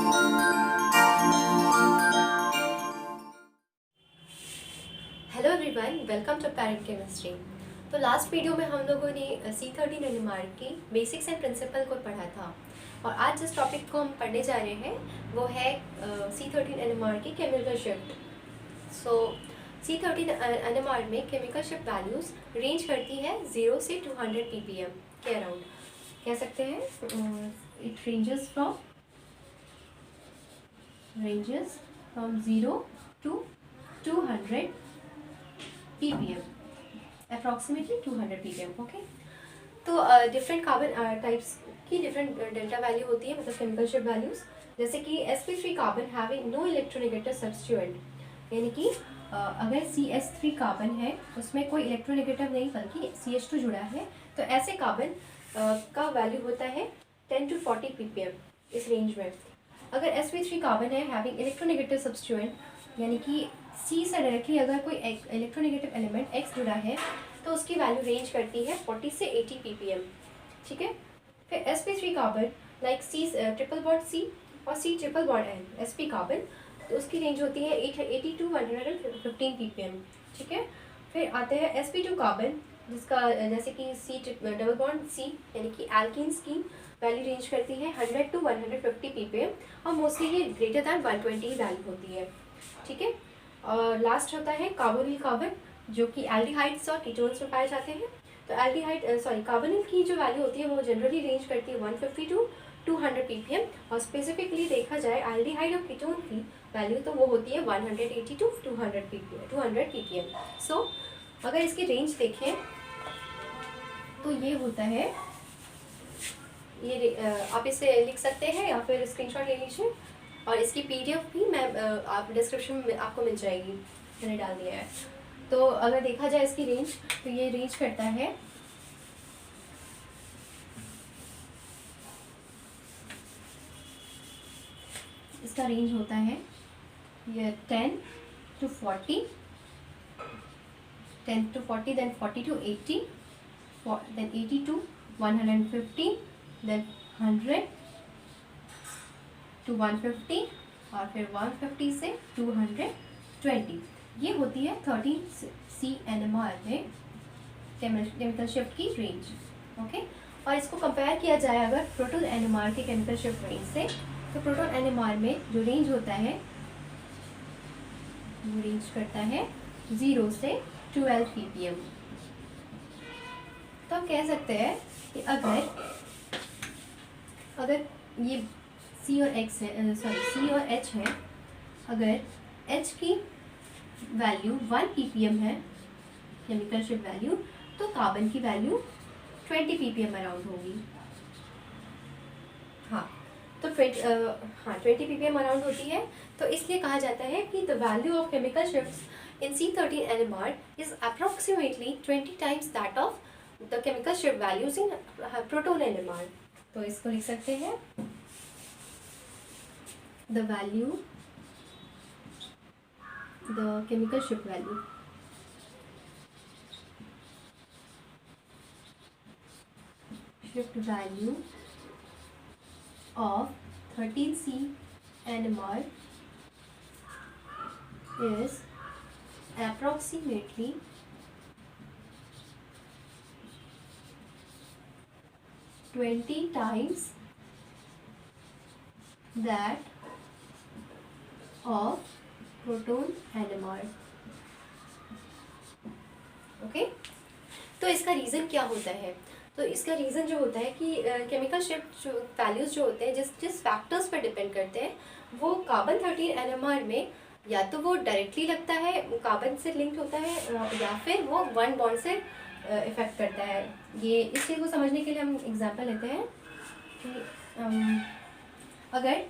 Hello everyone, welcome to parent chemistry. तो last video में हम लोगों ने C13 NMR की बेसिक्स एंड प्रिंसिपल को पढ़ा था और आज जिस टॉपिक को हम पढ़ने जा रहे हैं वो है C13 NMR की केमिकल शिफ्ट। सो C13 NMR में केमिकल शिफ्ट वैल्यूज रेंज करती है 0 से 200 ppm के अराउंड। कह सकते हैं it ranges from 0 to 200 ppm, approximately 200 ppm। Okay, तो डिफरेंट कार्बन टाइप्स की डिफरेंट डेल्टा वैल्यू होती है, मतलब केमिकल शिफ्ट वैल्यूज। जैसे कि sp3 carbon having no electronegative substituent, यानी कि अगर CS3 कार्बन है उसमें कोई इलेक्ट्रोनेगेटिव नहीं बल्कि CH2 जुड़ा है, तो ऐसे कार्बन का वैल्यू होता है 10 to 40 ppm इस रेंज में। अगर sp3 कार्बन है हैविंग इलेक्ट्रोनेगेटिव सब्स्टिट्यूएंट, यानी कि C से डायरेक्टली अगर कोई इलेक्ट्रोनेगेटिव एलिमेंट X जुड़ा है तो उसकी वैल्यू रेंज करती है 40 से 80 ppm। ठीक है, फिर sp3 carbon like C triple bond C और C triple bond N sp carbon, तो उसकी रेंज होती है 80 to 115 ppm। ठीक है, फिर आते हैं sp2 कार्बन जिसका जैसे कि C डबल बॉन्ड C यानी कि एल्कीन्स की वैल्यू रेंज करती है 100 to 150 ppm और मोस्टली ये ग्रेटर दैन 120 वैल्यू होती है। ठीक है, और लास्ट होता है कार्बोनिल कार्बन जो कि एल्डिहाइड्स और कीटोन्स में पाए जाते हैं। तो कार्बोनिल की जो वैल्यू होती है वो जनरली रेंज करती है 150 to 200 ppm और स्पेसिफिकली देखा जाए एल्डिहाइड और कीटोन की वैल्यू तो वो होती है 180 to 200 ppm। सो अगर इसकी रेंज देखें तो ये होता है, ये आप इसे लिख सकते हैं या फिर स्क्रीनशॉट ले लीजिए और इसकी PDF भी मैं आप डिस्क्रिप्शन में आपको मिल जाएगी, मैंने डाल दिया है। तो अगर देखा जाए इसकी रेंज तो ये रेंज करता है इसका रेंज होता है ये 10 to 40, then 40 to 80, then 80 to 115, then 100 to 150 और फिर 150 से 220। ये होती है 13C NMR में केमिकल शिफ्ट की रेंज। ओके, और इसको कंपेयर किया जाए अगर प्रोटॉन NMR के केमिकल शिफ्ट रेंज से, तो प्रोटॉन NMR में जो रेंज होता है वो रेंज करता है 0 से 12 ppm। तो हम कह सकते हैं कि अगर ये C और X है, C और H है, अगर H की वैल्यू 1 ppm है केमिकल शिफ्ट वैल्यू, तो कार्बन की वैल्यू 20 ppm अराउंड होगी। हाँ, तो 20 ppm अराउंड होती है। तो इसलिए कहा जाता है कि the value of chemical shifts in C13 NMR is approximately 20 times that of the chemical shift values in proton NMR। तो इसको लिख सकते हैं the chemical shift value of 13C NMR is approximately 20 times that of proton NMR। Okay, तो इसका reason क्या होता है? तो इसका रीज़न जो होता है कि केमिकल शिफ्ट वैल्यूज़ जो होते हैं जिस फैक्टर्स पर डिपेंड करते हैं, वो कार्बन 13 NMR में या तो वो डायरेक्टली लगता है, कार्बन से लिंक्ड होता है, या फिर वो वन बॉन्ड से इफेक्ट करता है। ये इस चीज़ को समझने के लिए हम एग्जांपल लेते हैं कि अगर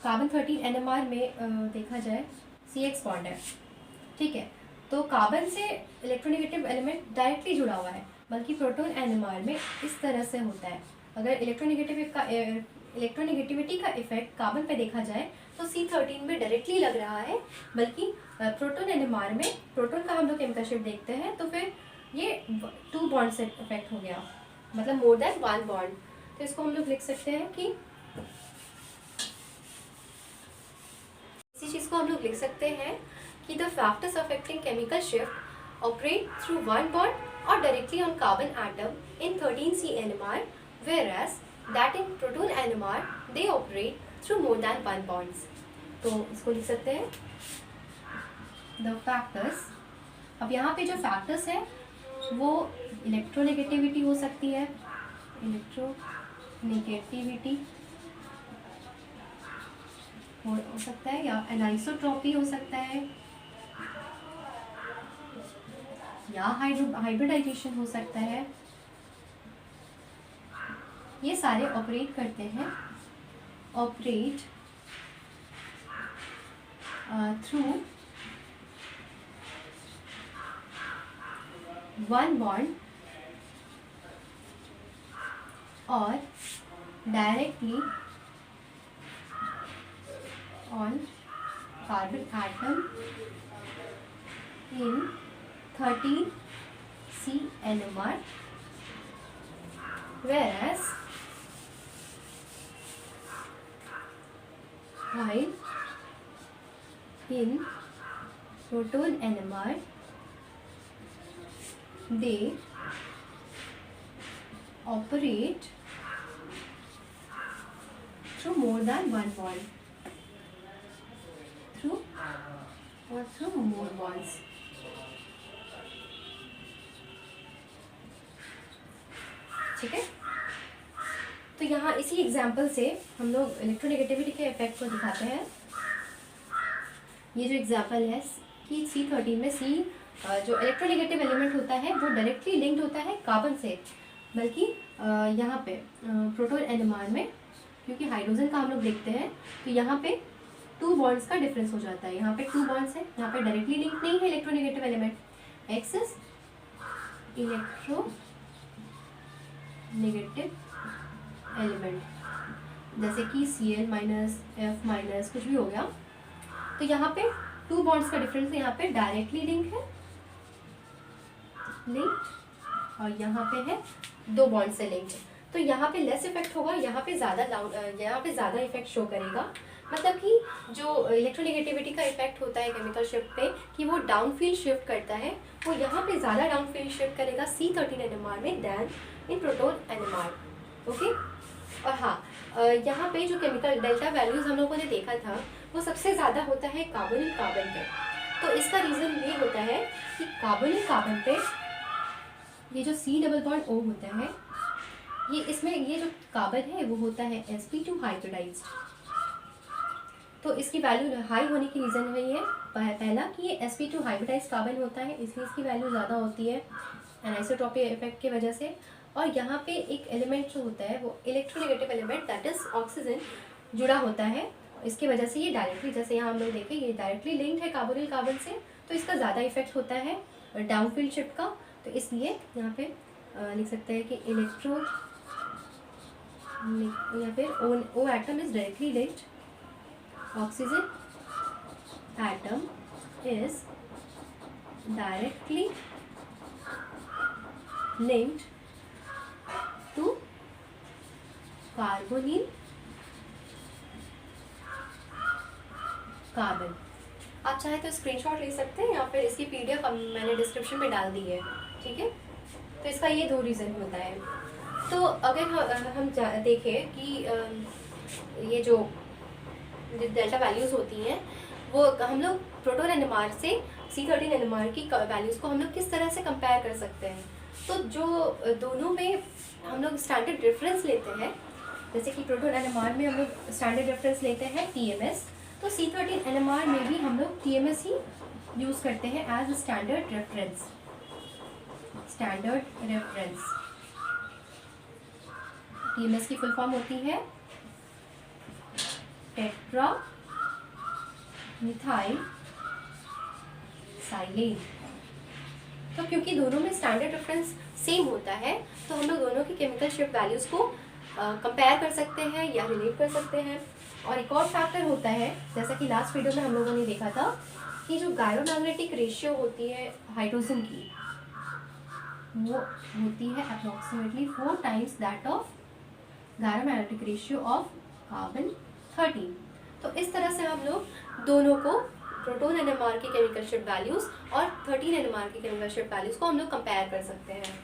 कार्बन 13 NMR में देखा जाए CX बॉन्ड है, ठीक है, तो कार्बन से इलेक्ट्रोनेगेटिव एलिमेंट डायरेक्टली जुड़ा हुआ है, बल्कि प्रोटॉन NMR में इस तरह से होता है। अगर इलेक्ट्रोनेगेटिविटी का इफेक्ट कार्बन पे देखा जाए तो C13 में डायरेक्टली लग रहा है, बल्कि प्रोटॉन NMR में प्रोटॉन का हम लोग केमिकल शिफ्ट देखते हैं तो फिर ये 2 बॉन्ड से इफेक्ट हो गया, मतलब मोर देन 1 बॉन्ड। तो इसको हम लोग लिख सकते हैं कि इसी चीज़ को हम लोग लिख सकते हैं कि the factors affecting chemical shift operate through one bond or directly on carbon atom in 13C NMR, whereas that in proton NMR they operate through more than one bonds. तो इसको लिख सकते हैं the factors. अब यहाँ पे जो factors है वो इलेक्ट्रोनेगेटिविटी हो सकती है, इलेक्ट्रोनेगेटिविटी हो सकता है, या एनाइसोट्रॉपी हो सकता है, या हाइब्रिडाइजेशन हो सकता है. ये सारे ऑपरेट करते हैं, ऑपरेट थ्रू वन बॉन्ड और directly on carbon atom in 13C NMR, whereas while in proton NMR they operate through more than one bond, through more bonds. ठीक है, तो यहाँ इसी एग्जाम्पल से हम लोग इलेक्ट्रोनेगेटिविटी के इफेक्ट को दिखाते हैं. ये जो एग्जाम्पल है कि C13 में C जो इलेक्ट्रोनेगेटिव एलिमेंट होता है वो डायरेक्टली लिंक्ड होता है कार्बन से, बल्कि यहाँ पे प्रोटॉन NMR में क्योंकि हाइड्रोजन का हम लोग देखते हैं तो यहाँ पे 2 बॉन्ड्स का डिफरेंस हो जाता है. यहाँ पे 2 बॉन्ड्स है, यहाँ पे डायरेक्टली लिंक नहीं है electronegative element. X is electro negative element, जैसे कि Cl माइनस F माइनस कुछ भी हो गया. तो यहाँ पे 2 बॉन्ड्स का डिफरेंस है, यहाँ पे डायरेक्टली लिंक है, लिंक, और यहाँ पे है 2 बॉन्ड से लिंक. तो यहाँ पे लेस इफेक्ट होगा, यहाँ पे ज़्यादा इफेक्ट शो करेगा. मतलब कि जो इलेक्ट्रोनेगेटिविटी का इफेक्ट होता है केमिकल शिफ्ट पे कि वो डाउनफील्ड शिफ्ट करता है, वो यहाँ पे ज़्यादा डाउनफील्ड शिफ्ट करेगा C13 NMR में दैन इन प्रोटॉन NMR. ओके, और हाँ, यहाँ पे जो केमिकल डेल्टा वैल्यूज हम लोगों ने देखा था वो सबसे ज़्यादा होता है कार्बोनिल कार्बन पे. तो इसका रीज़न ये होता है कि कार्बोनिल कार्बन पे ये जो C डबल बॉन्ड O होता है, ये इसमें ये जो कार्बन है वो होता है sp2 हाइब्रिडाइज्ड. तो इसकी वैल्यू हाई होने की रीज़न है ये पहला कि ये sp2 हाइब्रिडाइज्ड कार्बन होता है, इसलिए इसकी वैल्यू ज़्यादा होती है एनाइसोट्रॉपी इफेक्ट की वजह से. और यहाँ पे एक एलिमेंट जो होता है वो electronegative element that is oxygen जुड़ा होता है, इसकी वजह से ये डायरेक्टली, जैसे यहाँ हम लोग देखें ये डायरेक्टली लिंक्ड है कार्बोनिल कार्बन से, तो इसका ज़्यादा इफेक्ट होता है डाउनफील्ड शिफ्ट का. तो इसलिए यहाँ पे लिख सकते हैं कि इलेक्ट्रो या फिर O atom is directly linked, oxygen atom is directly linked to carbonyl carbon. आप चाहे तो स्क्रीनशॉट ले सकते हैं या फिर इसकी PDF मैंने डिस्क्रिप्शन में डाल दी है. ठीक है, तो इसका ये 2 रीज़न होता है. तो अगर हम देखें कि ये जो डेल्टा वैल्यूज़ होती हैं वो हम लोग प्रोटॉन NMR से C13 NMR की वैल्यूज़ को हम लोग किस तरह से कंपेयर कर सकते हैं. तो जो दोनों में हम लोग स्टैंडर्ड रेफरेंस लेते हैं, जैसे कि प्रोटॉन NMR में हम लोग स्टैंडर्ड रेफरेंस लेते हैं TMS, तो C13 NMR में भी हम लोग TMS ही यूज़ करते हैं एज स्टैंडर्ड रेफरेंस. TMS की फुल फॉर्म होती है टेट्रा मिथाइल साइलेन. तो क्योंकि दोनों में स्टैंडर्ड रेफरेंस सेम होता है तो हम लोग दोनों की केमिकल शिफ्ट वैल्यूज़ को कंपेयर कर सकते हैं या रिलेट कर सकते हैं. और एक और फैक्टर होता है, जैसा कि लास्ट वीडियो में हम लोगों ने देखा था कि जो गायरोमैग्नेटिक रेशियो होती है हाइड्रोजन की, वो होती है approximately 4 times that of gyromagnetic ratio of carbon 13. तो इस तरह से हम लोग दोनों को, प्रोटॉन NMR की केमिकल शिफ्ट वैल्यूज़ और 13 NMR की केमिकल शिफ्ट वैल्यूज़ को हम लोग कंपेयर कर सकते हैं।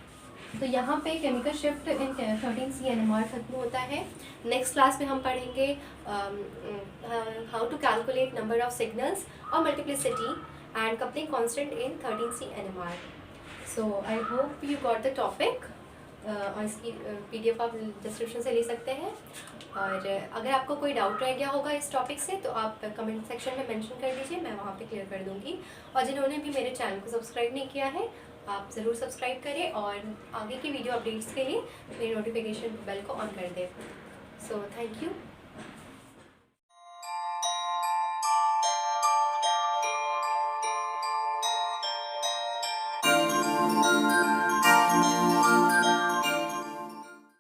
तो यहाँ पे chemical shift in 13C NMR खत्म होता है। नेक्स्ट क्लास में हम पढ़ेंगे how to calculate number of signals और multiplicity and coupling constant in 13C NMR। So I hope you got the topic. और इसकी PDF आप डिस्क्रिप्शन से ले सकते हैं। और अगर आपको कोई डाउट रह गया होगा इस टॉपिक से तो आप कमेंट सेक्शन में मेंशन कर दीजिए, मैं वहाँ पे क्लियर कर दूँगी। और जिन्होंने भी मेरे चैनल को सब्सक्राइब नहीं किया है आप ज़रूर सब्सक्राइब करें और आगे की वीडियो अपडेट्स के लिए मेरी नोटिफिकेशन बेल को ऑन कर दें। So thank you.